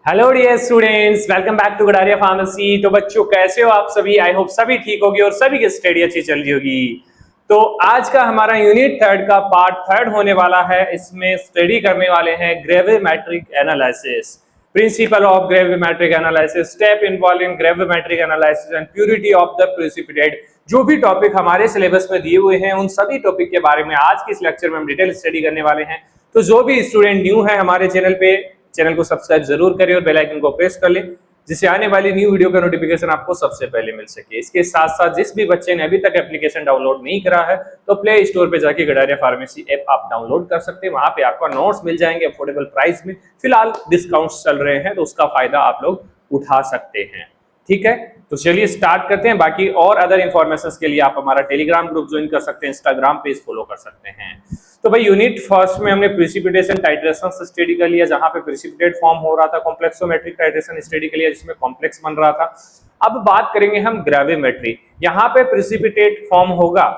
Hello dear students, welcome back to Gadaria pharmacy. तो बच्चों कैसे हो आप सभी? आई होप सभी ठीक होगी और सभी की स्टडी अच्छी चल रही होगी। तो आज का हमारा यूनिट थर्ड का पार्ट थर्ड होने वाला है। इसमें स्टडी करने वाले हैं gravimetric analysis, principal of gravimetric analysis, step involving gravimetric analysis and purity of the precipitate. जो भी टॉपिक हमारे सिलेबस में दिए हुए हैं उन सभी टॉपिक के बारे में आज के इस लेक्चर में हम डिटेल स्टडी करने वाले हैं। तो जो भी स्टूडेंट न्यू है हमारे चैनल पे, चैनल को सब्सक्राइब जरूर करें और बेल आइकन को प्रेस कर लें, जिससे आने वाली न्यू वीडियो का नोटिफिकेशन आपको सबसे पहले मिल सके। इसके साथ साथ जिस भी बच्चे ने अभी तक एप्लीकेशन डाउनलोड नहीं करा है तो प्ले स्टोर पे जाके गडारिया फार्मेसी ऐप आप डाउनलोड कर सकते हैं। वहां पे आपको नोट्स मिल जाएंगे अफोर्डेबल प्राइस में। फिलहाल डिस्काउंट्स चल रहे हैं तो उसका फायदा आप लोग उठा सकते हैं। ठीक है, तो चलिए स्टार्ट करते हैं। बाकी और अदर इंफॉर्मेशन के लिए आप हमारा टेलीग्राम ग्रुप ज्वाइन कर सकते हैं, इंस्टाग्राम पेज फॉलो कर सकते हैं। तो भाई यूनिट फर्स्ट में हमने प्रिसिपिटेशन टाइट्रेशन स्टडी कर लिया, जहां पे प्रिसिपिटेट फॉर्म हो रहा था। कॉम्प्लेक्सोमेट्रिक टाइट्रेशन स्टडी कर लिया जिसमें कॉम्प्लेक्स बन रहा था। अब बात करेंगे हम ग्रेविमेट्री। यहाँ पे प्रिसिपिटेट फॉर्म होगा,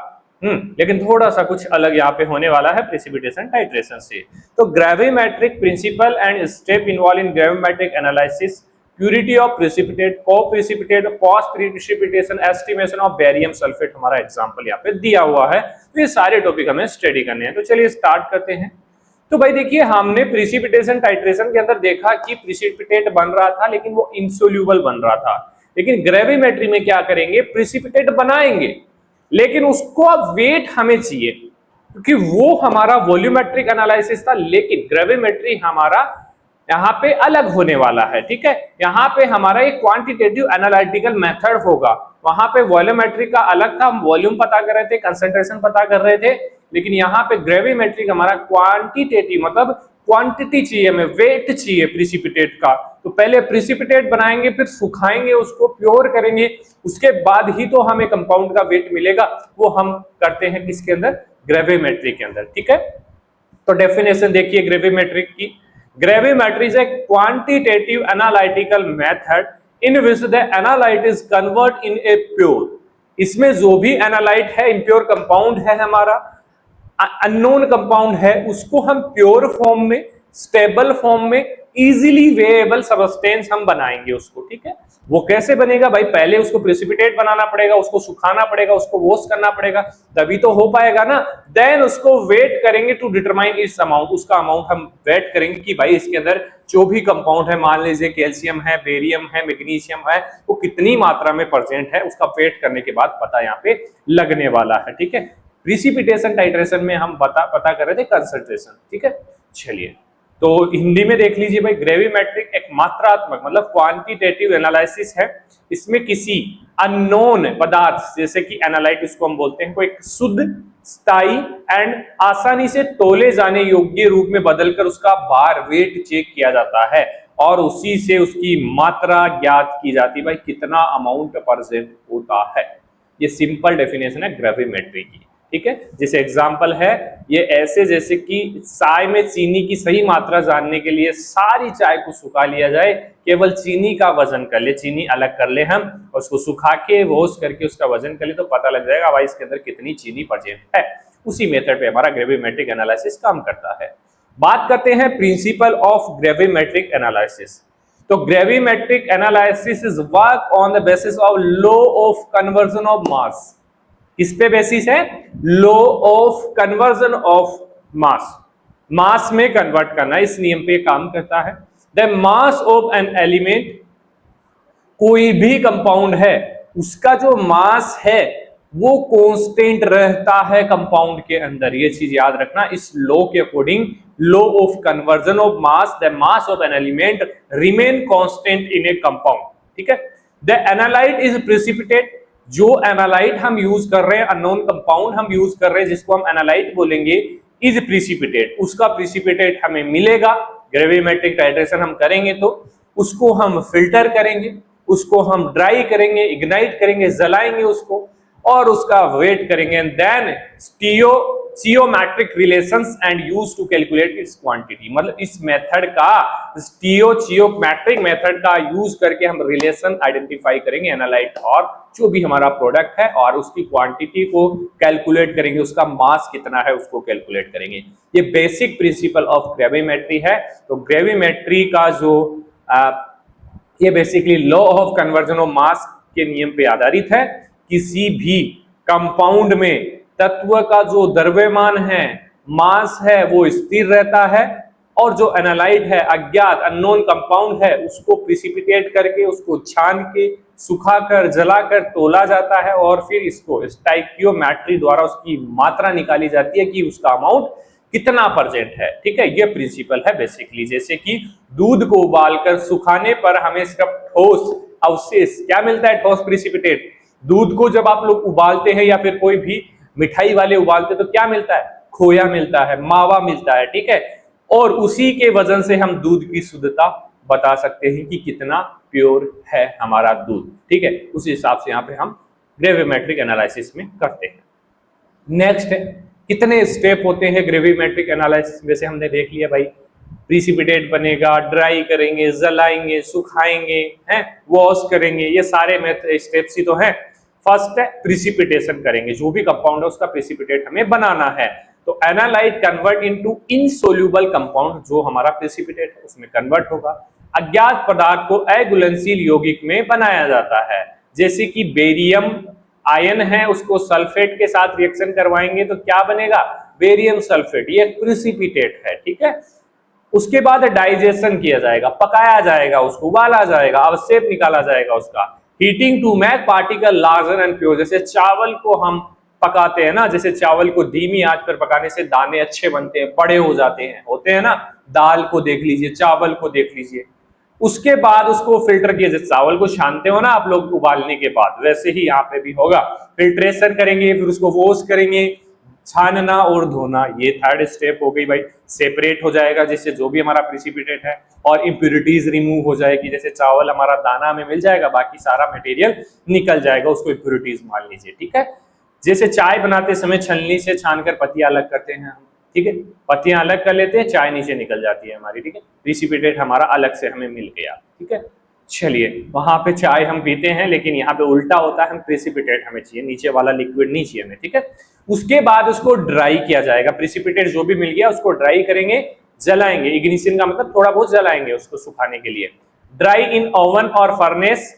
लेकिन थोड़ा सा कुछ अलग यहाँ पे होने वाला है प्रिसिपिटेशन टाइट्रेशन से। तो gravimetric principle and step involve in gravimetric analysis, purity of precipitate, coprecipitate, post precipitation, estimation of barium sulphate हमारा एग्जांपल यहाँ पे दिया हुआ है। तो ये सारे टॉपिक हमें स्टडी करने हैं। तो चलिए स्टार्ट करते हैं। तो भाई देखिए, हमने प्रिसिपिटेशन टाइट्रेशन के अंदर देखा कि प्रिसिपिटेट बन रहा था लेकिन वो इंसोल्यूबल बन रहा था। लेकिन ग्रेविमेट्री में क्या करेंगे, प्रिसिपिटेट बनाएंगे लेकिन उसको अब वेट हमें चाहिए, क्योंकि वो हमारा वॉल्यूमेट्रिक एनालिसिस था। लेकिन ग्रेविमेट्री हमारा यहाँ पे अलग होने वाला है। ठीक है, यहाँ पे हमारा एक क्वांटिटेटिव एनालिटिकल मेथड होगा। वहां पे वॉल्यूमेट्रिक का अलग था, हम वॉल्यूम पता कर रहे थे, कंसंट्रेशन पता कर रहे थे। लेकिन यहाँ पे ग्रेविमेट्रिक हमारा क्वांटिटेटिव मतलब क्वांटिटी चाहिए, हमें वेट चाहिए प्रिसिपिटेट का। तो पहले प्रिसिपिटेट बनाएंगे, फिर सुखाएंगे, उसको प्योर करेंगे, उसके बाद ही तो हमें कंपाउंड का वेट मिलेगा। वो हम करते हैं किसके अंदर, ग्रेविमेट्री के अंदर। ठीक है, तो डेफिनेशन देखिए ग्रेविमेट्रिक की। Gravimetry is a quantitative analytical method in which the analyte is convert in a pure। इसमें जो भी एनालाइट है, इम्प्योर कंपाउंड है, हमारा अननोन कंपाउंड है, उसको हम प्योर फॉर्म में, स्टेबल फॉर्म में, इजीली वेएबल सब्सटेंस हम बनाएंगे उसको। ठीक है, वो कैसे बनेगा भाई, पहले उसको प्रिसिपिटेट बनाना पड़ेगा, उसको सुखाना पड़ेगा, उसको वॉश करना पड़ेगा, तभी तो हो पाएगा ना। देन उसको वेट करेंगे टू डिटरमाइन इट्स अमाउंट। उसका अमाउंट हम वेट करेंगे कि भाई इसके अंदर जो भी कंपाउंड है, मान लीजिए कैल्शियम है, बेरियम है, मैग्नीशियम है, वो कितनी मात्रा में प्रेजेंट है, उसका वेट करने के बाद पता यहाँ पे लगने वाला है। ठीक है, प्रिसिपिटेशन टाइट्रेशन में हम पता कर रहे थे कंसंट्रेशन। ठीक है, चलिए तो हिंदी में देख लीजिए भाई, ग्रेविमेट्रिक एक मात्रात्मक मतलब क्वांटिटेटिव एनालिसिस है। इसमें किसी अननोन पदार्थ, जैसे कि एनालाइट इसको हम बोलते हैं, को एक शुद्ध, स्थायी एंड आसानी से तोले जाने योग्य रूप में बदलकर उसका भार, वेट चेक किया जाता है और उसी से उसकी मात्रा ज्ञात की जाती है, भाई कितना अमाउंट प्रेजेंट होता है। ये सिंपल डेफिनेशन है ग्रेविमेट्री की। ठीक है, जैसे एग्जांपल है ये ऐसे, जैसे कि चाय में चीनी की सही मात्रा जानने के लिए सारी चाय को सुखा लिया जाए, केवल चीनी का वजन कर ले, चीनी अलग कर ले हम, और उसको सुखा के वॉश करके उसका वजन कर ले, तो पता लग जाएगा भाई इसके अंदर कितनी चीनी प्रेजेंट है। उसी मेथड पे हमारा ग्रेविमेट्रिक एनालिसिस काम करता है। बात करते हैं प्रिंसिपल ऑफ ग्रेविमेट्रिक एनालिसिस। तो gravimetric analysis is work on the basis of law of conversion of mass. किस पे बेसिस है, law of conversion of mass, mass में कन्वर्ट करना, इस नियम पे काम करता है। The mass of an element, कोई भी कंपाउंड है उसका जो मास है वो कांस्टेंट रहता है कंपाउंड के अंदर, ये चीज याद रखना। इस लॉ के according, law of conversion of mass, the mass of an element remain constant in A compound. ठीक है, द एनालाइट इज प्रिसिपिटेट, जो एनालाइट हम यूज कर रहे हैं, अननोन कंपाउंड हम यूज कर रहे हैं जिसको हम एनालाइट बोलेंगे, इज प्रिसिपिटेट, उसका प्रिसिपिटेट हमें मिलेगा। ग्रेविमेट्रिक टाइट्रेशन हम करेंगे तो उसको हम फिल्टर करेंगे, उसको हम ड्राई करेंगे, इग्नाइट करेंगे, जलाएंगे उसको, और उसका वेट करेंगे। And then stoichiometric relations and use to calculate its quantity. मतलब इस मेथड का, स्टियोमेट्रिक मेथड का यूज करके हम रिलेशन आइडेंटिफाई करेंगे एनालाइट और जो भी हमारा प्रोडक्ट है, और उसकी क्वांटिटी को कैलकुलेट करेंगे, उसका मास कितना है उसको कैलकुलेट करेंगे। ये बेसिक प्रिंसिपल ऑफ ग्रेविमेट्री है। तो ग्रेविमेट्री का जो ये basically law of conversion of मास के नियम पे आधारित है। किसी भी कंपाउंड में तत्व का जो द्रव्यमान है, मास है, वो स्थिर रहता है और जो एनालाइट है, अज्ञात अननोन कंपाउंड है, उसको प्रिसिपिटेट करके, उसको छान के, सुखाकर, जलाकर तोला जाता है और फिर इसको स्टाइकियोमेट्री द्वारा उसकी मात्रा निकाली जाती है कि उसका अमाउंट कितना परसेंट है। ठीक है, ये प्रिंसिपल है बेसिकली। जैसे कि दूध को उबालकर सुखाने पर हमें इसका ठोस अवशेष क्या मिलता है, ठोस प्रिसिपिटेट। दूध को जब आप लोग उबालते हैं या फिर कोई भी मिठाई वाले उबालते हैं तो क्या मिलता है, खोया मिलता है, मावा मिलता है। ठीक है, और उसी के वजन से हम दूध की शुद्धता बता सकते हैं कि कितना प्योर है हमारा दूध। ठीक है, उस हिसाब से यहाँ पे हम ग्रेविमेट्रिक एनालिसिस में करते हैं। नेक्स्ट है, कितने स्टेप होते हैं ग्रेविमेट्रिक एनालिसिस। वैसे हमने देख लिया भाई, प्रिसिपिटेट बनेगा, ड्राई करेंगे, जलाएंगे, सुखाएंगे, हैं, वॉश करेंगे, ये सारे स्टेप्स ही तो हैं। फर्स्ट है प्रिसिपिटेशन करेंगे, जो भी कंपाउंड है उसका प्रिसिपिटेट हमें बनाना है। तो analyte convert into insoluble compound, जो हमारा प्रिसिपिटेट है उसमें कन्वर्ट होगा। अज्ञात पदार्थ को अघुलनशील यौगिक में बनाया जाता है। जैसे कि बेरियम आयन है, उसको सल्फेट के साथ रिएक्शन करवाएंगे तो क्या बनेगा, बेरियम सल्फेट, ये प्रिसिपिटेट है। ठीक है, उसके बाद डाइजेशन किया जाएगा, पकाया जाएगा, उसको उबाला जाएगा, अवशेष निकाला जाएगा उसका। Heating to make particle larger and pure, जैसे चावल को हम पकाते हैं ना, जैसे चावल को धीमी आंच पर पकाने से दाने अच्छे बनते हैं, बड़े हो जाते हैं, होते हैं ना। दाल को देख लीजिए, चावल को देख लीजिए, उसके बाद उसको फिल्टर किया, जैसे चावल को छानते हो ना आप लोग उबालने के बाद, वैसे ही यहाँ पे भी होगा। फिल्ट्रेशन करेंगे, फिर उसको वॉश करेंगे, छानना और धोना, ये थर्ड स्टेप हो गई भाई। सेपरेट हो जाएगा जिससे जो भी हमारा प्रिसिपिटेट है, और इम्प्यूरिटीज रिमूव हो जाएगी। जैसे चावल हमारा दाना में मिल जाएगा, बाकी सारा मटेरियल निकल जाएगा, उसको इम्प्यूरिटीज मान लीजिए। ठीक है, जैसे चाय बनाते समय छलनी से छानकर पत्तियां अलग करते हैं हम। ठीक है, पत्तियां अलग कर लेते हैं, चाय नीचे निकल जाती है हमारी। ठीक है, प्रिसिपिटेट हमारा अलग से हमें मिल गया। ठीक है, चलिए, वहां पे चाय हम पीते हैं, लेकिन यहाँ पे उल्टा होता है, हम प्रिसिपिटेट हमें चाहिए, नीचे वाला लिक्विड नहीं चाहिए हमें। ठीक है, उसके बाद उसको ड्राई किया जाएगा। प्रिसिपिटेट जो भी मिल गया उसको ड्राई करेंगे, जलाएंगे। इग्निशन का मतलब थोड़ा बहुत जलाएंगे उसको सुखाने के लिए। ड्राई इन ओवन और फर्नेस,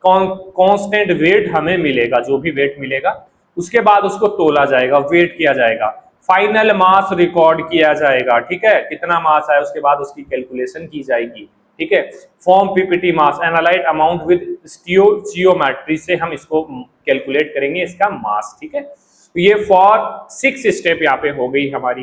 कांस्टेंट वेट हमें मिलेगा, जो भी वेट मिलेगा उसके बाद उसको तोला जाएगा, वेट किया जाएगा। फाइनल मास रिकॉर्ड किया जाएगा। ठीक है, कितना मास है उसके बाद उसकी कैलकुलेशन की जाएगी। ठीक है, form PPT mass, analyte amount with stoichiometry से हम इसको कैलकुलेट करेंगे इसका मास। ठीक है, तो ये 6 स्टेप यहाँ पे हो गई हमारी।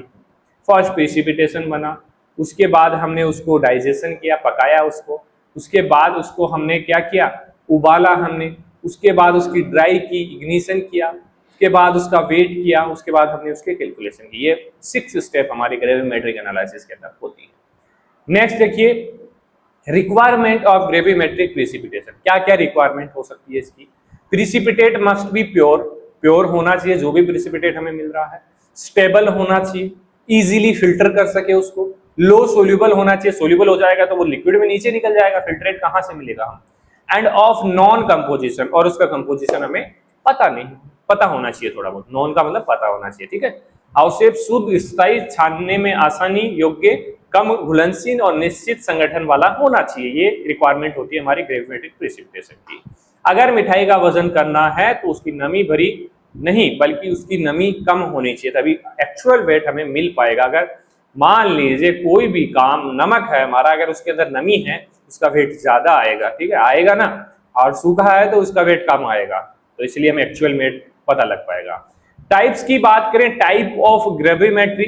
फर्स्ट प्रिसिपिटेशन बना, उसके बाद हमने उसको डाइजेशन किया, पकाया उसको, उसके बाद उसको हमने क्या किया, उबाला हमने, उसके बाद उसकी ड्राई की, इग्निशन किया, उसके बाद उसका वेट किया, उसके बाद हमने उसके कैलकुलेशन की। ये 6 स्टेप हमारी ग्रेविमेट्रिक एनालिसिस के अंदर होती है। नेक्स्ट देखिए, रिक्वायरमेंट ऑफ ग्रेविमेट्रिक प्रिसिपिटेशन। क्या क्या रिक्वायरमेंट हो सकती है इसकी। Precipitate must be pure, pure होना चाहिए जो भी प्रिसिपिटेट हमें मिल रहा है। स्टेबल होना चाहिए, इजीली फिल्टर कर सके उसको। लो सोल्यूबल होना चाहिए, सोल्यूबल हो जाएगा तो वो लिक्विड में नीचे निकल जाएगा, फिल्ट्रेट कहां से मिलेगा हम। एंड ऑफ नॉन कंपोजिशन, और उसका कंपोजिशन हमें पता नहीं, पता होना चाहिए थोड़ा बहुत, नॉन का मतलब पता होना चाहिए। ठीक है, अवशेष शुद्ध, स्थायी, छानने में आसानी योग्य, कम घुलनशील और निश्चित संगठन वाला होना चाहिए। ये रिक्वायरमेंट होती है हमारी ग्रेविमेट्रिक प्रिसिपिटेशन की। अगर मिठाई का वजन करना है तो उसकी नमी भरी नहीं, बल्कि उसकी नमी कम होनी चाहिए, तभी एक्चुअल वेट हमें मिल पाएगा। अगर मान लीजिए कोई भी काम, नमक है हमारा, अगर उसके अंदर नमी है उसका वेट ज्यादा आएगा। ठीक है, आएगा ना, और सूखा है तो उसका वेट कम आएगा, तो इसलिए हमें एक्चुअल वेट पता लग पाएगा। टाइप्स की बात करें, टाइप ऑफ ग्रेविमेट्री,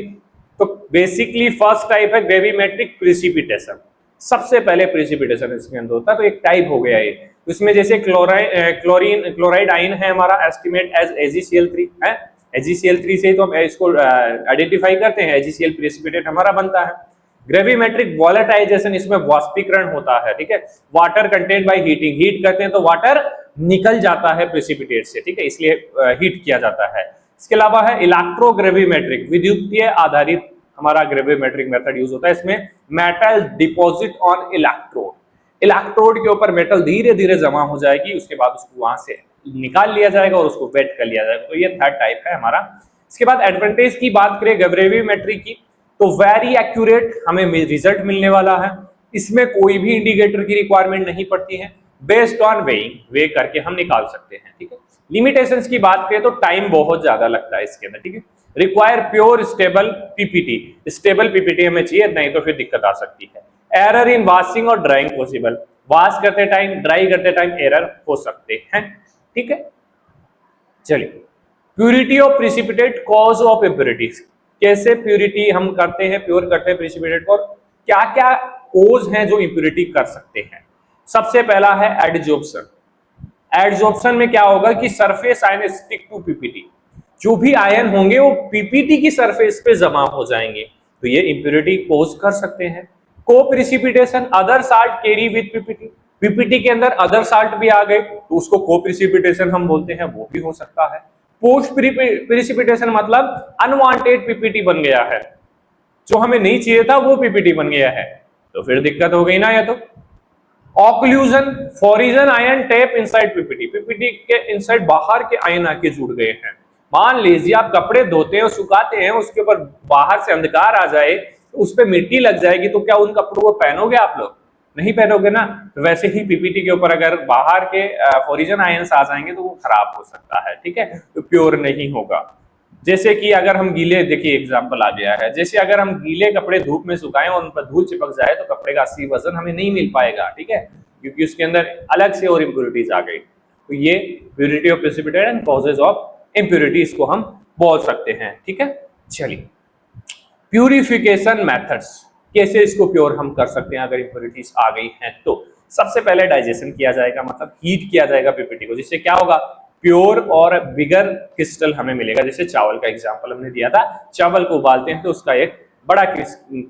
तो बेसिकली फर्स्ट टाइप है ग्रेविमेट्रिक प्रिसिपिटेशन। सबसे पहले प्रिसिपिटेशन इसके अंदर होता है, तो एक टाइप हो गया ये। इसमें जैसे क्लोराइड आयन है हमारा, एस्टिमेट एज AgCl3 है, AgCl3 से तो हम इसको आइडेंटिफाई करते हैं, AgCl प्रिसिपिटेट हमारा बनता है। ग्रेविमेट्रिक वॉलेटाइजेशन, इसमें वाष्पीकरण होता है। ठीक है, water content by heating, heat करते हैं तो वाटर निकल जाता है प्रिसिपिटेट से। ठीक है, इसलिए हीट किया जाता है। इसके अलावा है इलेक्ट्रोग्रेविमेट्रिक, विद्युतीय आधारित हमारा ग्रेविमेट्रिक मेथड यूज होता है। इसमें metal deposit on electrode, electrode के ऊपर मेटल धीरे धीरे जमा हो जाएगी, उसके बाद उसको वहां से निकाल लिया जाएगा और उसको वेट कर लिया जाएगा। तो ये थर्ड टाइप है हमारा। इसके बाद एडवांटेज की बात करें ग्रेविमेट्री की, तो वेरी एक्यूरेट हमें रिजल्ट मिलने वाला है। इसमें कोई भी इंडिकेटर की रिक्वायरमेंट नहीं पड़ती है, बेस्ड ऑन वेइंग, वे करके हम निकाल सकते हैं, ठीक है। लिमिटेशंस की बात करें तो टाइम बहुत ज्यादा लगता है इसके अंदर, ठीक है। Require pure stable PPT, stable PPT हमें चाहिए, नहीं तो फिर दिक्कत आ सकती है। एरर इन वॉशिंग और ड्राइंग पॉसिबल, वॉश करते टाइम, ड्राई करते टाइम एरर हो सकते हैं, ठीक है। चलिए, purity of precipitate, cause of impurities, कैसे प्यूरिटी हम करते हैं, प्योर करते हैं प्रिसिपिटेट को, और क्या क्या कोज हैं जो इम्प्योरिटी कर सकते हैं। सबसे पहला है एडजॉर्प्शन। एडजॉर्प्शन में क्या होगा कि surface ion stick to PPT, जो भी आयन होंगे वो पीपीटी की सरफेस पे जमा हो जाएंगे, तो ये इम्प्योरिटी कोज कर सकते हैं। को precipitation, other salt carry with PPT, PPT के अंदर अदर साल्ट भी आ गए तो उसको को प्रिसिपिटेशन हम बोलते हैं, वो भी हो सकता है। पोस्ट प्रिसिपिटेशन मतलब अनवांटेड पीपीटी बन गया है, जो हमें नहीं चाहिए था वो पीपीटी बन गया है, तो फिर दिक्कत हो गई ना। या तो occlusion, foreign ion tap inside PPT, PPT के इनसाइड बाहर के आयन आके जुड़ गए हैं। मान लीजिए आप कपड़े धोते हैं और सुखाते हैं, उसके ऊपर बाहर से अंधकार आ जाए, तो उस पर मिट्टी लग जाएगी, तो क्या उन कपड़ों को पहनोगे आप लोग? नहीं पहनोगे ना। तो वैसे ही पीपीटी के ऊपर अगर बाहर के फॉरिजन आयंस आ जाएंगे तो वो खराब हो सकता है, ठीक है, तो प्योर नहीं होगा। जैसे कि अगर हम गीले, देखिए एग्जांपल आ गया है, जैसे अगर हम गीले कपड़े धूप में सुखाएं और उन पर धूल चिपक जाए तो कपड़े का असली वजन हमें नहीं मिल पाएगा, ठीक है, क्योंकि उसके अंदर अलग से और इम्प्योरिटीज आ गई। तो ये purity of precipitate and causes of impurities को हम बोल सकते हैं, ठीक है। चलिए, प्यूरिफिकेशन मेथड्स, कैसे इसको प्योर हम कर सकते हैं अगर इम्प्योरिटीज आ गई हैं तो। सबसे पहले डाइजेशन किया जाएगा, मतलब हीट किया जाएगा पीपीटी को, जिससे क्या होगा, प्योर और बिगर क्रिस्टल हमें मिलेगा। जैसे चावल का एग्जांपल हमने दिया था, चावल को उबालते हैं तो उसका एक बड़ा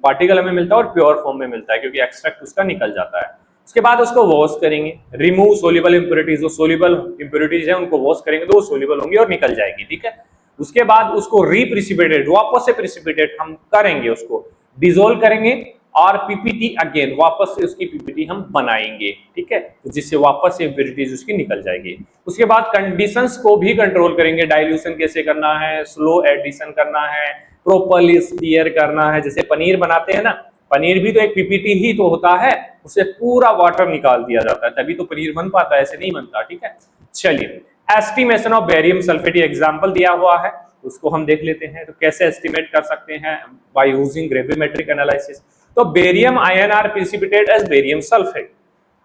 पार्टिकल हमें मिलता है और प्योर फॉर्म में मिलता है, क्योंकि एक्सट्रैक्ट उसका निकल जाता है। उसके बाद उसको वॉश करेंगे, रिमूव सोल्यूबल इंप्योरिटीज, जो सोल्यूबल इंप्योरिटीज है उनको वॉश करेंगे तो वो सोल्यूबल होंगी और निकल जाएगी, ठीक है। उसके बाद उसको रीप्रिसिपिटेट, वापस से प्रिसिपिटेट हम करेंगे, उसको डिसोल्व करेंगे और पीपीटी अगेन वापस से उसकी पीपीटी हम बनाएंगे, ठीक है, तो जिससे वापस से इंप्योरिटीज उसकी निकल जाएगी। उसके बाद कंडीशंस को भी कंट्रोल करेंगे, डाइल्यूशन कैसे करना है, स्लो एडिशन करना है, प्रॉपर्ली स्टीयर करना है। जैसे पनीर बनाते हैं ना, पनीर भी तो एक पीपीटी ही तो होता है, उसे पूरा वाटर निकाल दिया जाता है तभी तो पनीर बन पाता है, ऐसे नहीं बनता, ठीक है। चलिए, estimation of barium sulphate, example दिया हुआ है, उसको हम देख लेते हैं। तो कैसे एस्टिमेट कर सकते हैं, बाय यूजिंग ग्रेविमेट्रिक एनालिसिस। तो barium ion are precipitate as barium sulphate,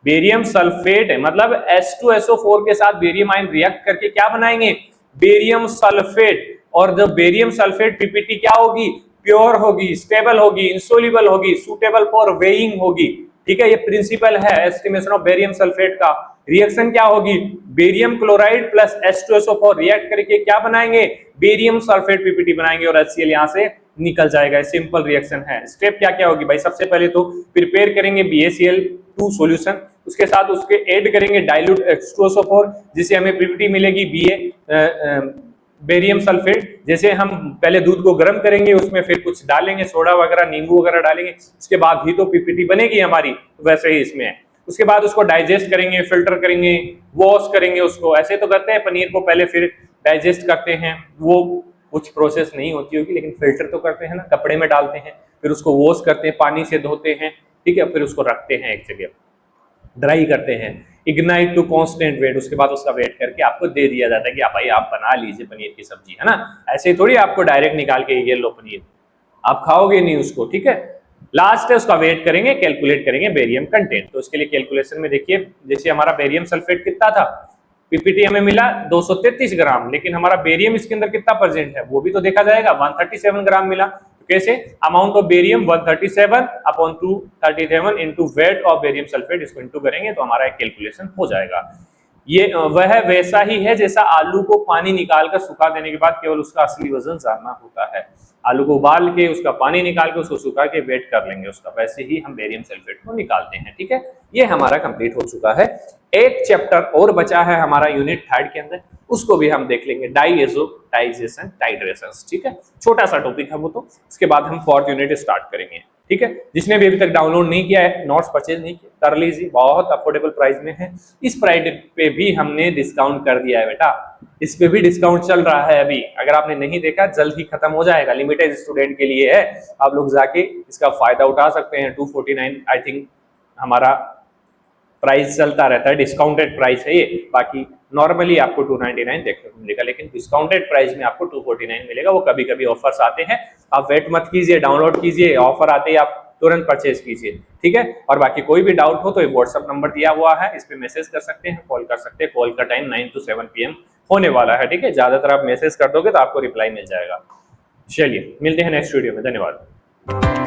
barium sulphate है मतलब H2SO4 के साथ बेरियम आयन रिएक्ट करके क्या बनाएंगे, बेरियम सल्फेट। और जब बेरियम सल्फेट पीपीटी क्या होगी, प्योर होगी, स्टेबल होगी, इंसोल्यूबल होगी, सुटेबल फॉर वेइंग होगी, ठीक है। ये प्रिंसिपल है एस्टिमेशन ऑफ बेरियम सल्फेट का। रिएक्शन क्या होगी, barium chloride plus H2SO4 react करके क्या बनाएंगे, बेरियम सल्फेट पीपीटी बनाएंगे और HCl यहां से निकल जाएगा। सिंपल रिएक्शन है। स्टेप क्या क्या होगी भाई, सबसे पहले तो प्रिपेयर करेंगे BaCl2 सॉल्यूशन, उसके साथ उसके ऐड करेंगे डाइल्यूट H2SO4, जिससे हमें पीपीटी मिलेगी बेरियम सल्फेट। जैसे हम पहले दूध को गर्म करेंगे, उसमें फिर कुछ डालेंगे, सोडा वगैरह, नींबू वगैरह डालेंगे, उसके बाद ही तो पीपीटी बनेगी हमारी, तो वैसे ही इसमें है। उसके बाद उसको डाइजेस्ट करेंगे, फिल्टर करेंगे, वॉश करेंगे उसको, ऐसे तो करते हैं पनीर को पहले, फिर डाइजेस्ट करते हैं, वो कुछ प्रोसेस नहीं होती होगी लेकिन फिल्टर तो करते हैं ना, कपड़े में डालते हैं, फिर उसको वॉश करते हैं, पानी से धोते हैं, ठीक है, फिर उसको रखते हैं एक जगह, ड्राई करते हैं, इग्नाइट टू कांस्टेंट वेट, उसके बाद उसका वेट करके आपको दे दिया जाता है कि आप भाई आप बना लीजिए पनीर की सब्जी, है ना। ऐसे ही थोड़ी आपको डायरेक्ट निकाल के ये लो पनीर, आप खाओगे नहीं उसको, ठीक है। लास्ट है उसका वेट करेंगे, कैलकुलेट करेंगे बेरियम कंटेंट। तो उसके लिए कैलकुलेशन में देखिए, जैसे हमारा बेरियम सल्फेट कितना था, पीपीटी हमें मिला 233 ग्राम, लेकिन हमारा बेरियम इसके अंदर कितना प्रेजेंट है वो भी तो देखा जाएगा, 137 ग्राम मिला। तो कैसे, amount of barium 137 upon 237 into weight of barium sulphate, इसको इनटू करेंगे तो हमारा एक कैलकुलेशन हो जाएगा। ये वह वैसा ही है जैसा आलू को पानी निकाल कर सुखा देने के बाद केवल उसका असली वजन जानना होता है। आलू को उबाल के उसका पानी निकाल के उसको सुखा के वेट कर लेंगे उसका, वैसे ही हम बेरियम सल्फेट को निकालते हैं, ठीक है। ये हमारा कंप्लीट हो चुका है। एक चैप्टर और बचा है हमारा यूनिट 3 के अंदर, उसको भी हम देख लेंगे, डाइएजोटाइजेशन टाइट्रेशंस, ठीक है, छोटा सा टॉपिक है वो तो। उसके बाद हम 4th यूनिट स्टार्ट करेंगे, ठीक है। जिसने भी अभी तक डाउनलोड नहीं किया है, नोट्स परचेज नहीं किया, कर लीजिए, बहुत अफोर्डेबल प्राइस में है। इस प्राइस पे भी हमने डिस्काउंट कर दिया है बेटा, इस पे भी डिस्काउंट चल रहा है अभी, अगर आपने नहीं देखा जल्द ही खत्म हो जाएगा, लिमिटेड स्टूडेंट के लिए है, आप लोग जाके इसका फायदा उठा सकते हैं। 249 आई थिंक हमारा प्राइस चलता रहता है, डिस्काउंटेड प्राइस है ये। बाकी नॉर्मली आपको 299 देखने को मिलेगा, लेकिन डिस्काउंटेड प्राइस में आपको 249 मिलेगा। वो कभी कभी ऑफर्स आते हैं, आप वेट मत कीजिए, डाउनलोड कीजिए, ऑफर आते ही आप तुरंत परचेज कीजिए, ठीक है। और बाकी कोई भी डाउट हो तो एक व्हाट्सअप नंबर दिया हुआ है, इस पे मैसेज कर सकते हैं, कॉल कर सकते हैं। कॉल का टाइम 9 to 7 PM होने वाला है, ठीक है। ज्यादातर आप मैसेज कर दोगे तो आपको रिप्लाई मिल जाएगा। चलिए मिलते हैं नेक्स्ट वीडियो में, धन्यवाद।